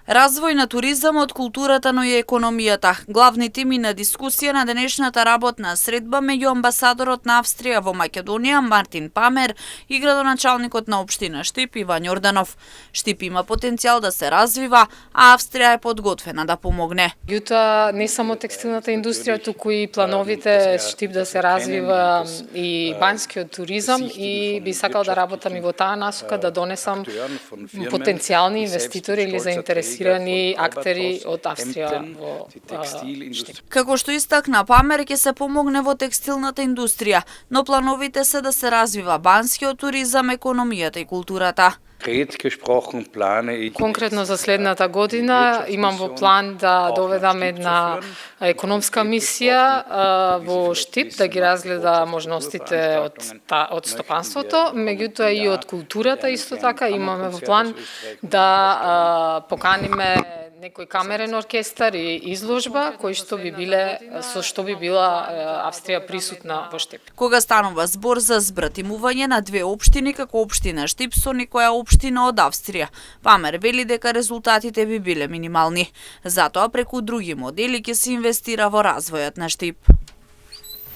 Развој на туризмот, културата, но и економијата. Главни теми на дискусија на денешната работна средба меѓу амбасадорот на Австрија во Македонија Мартин Памер и градоначалникот на општина Штип Иван Јорданов. Штип има потенцијал да се развива, а Австрија е подготвена да помогне. Јута не само текстилната индустрија, туку и плановите Штип да се развива и банскиот туризам и би сакал да работам и во таа насока да донесам потенцијални инвеститори или заинтересирани актери од Австрија во Штип. Како што истакна Памер, ќе се помогне во текстилната индустрија, но плановите се да се развива банскиот туризам, економијата и културата. Конкретно за следната година имам во план да доведам една економска мисија во Штип, да ги разгледа можностите од стопанството, меѓутоа и од културата исто така имаме во план да поканиме некој камерен оркестар и изложба со што би била Австрија присутна во Штип. Кога станува збор за збратимување на две општини како општина Штип со некоја општина од Австрија, Памер вели дека резултатите би биле минимални. Затоа преку други модели ќе се инвестира во развојот на Штип.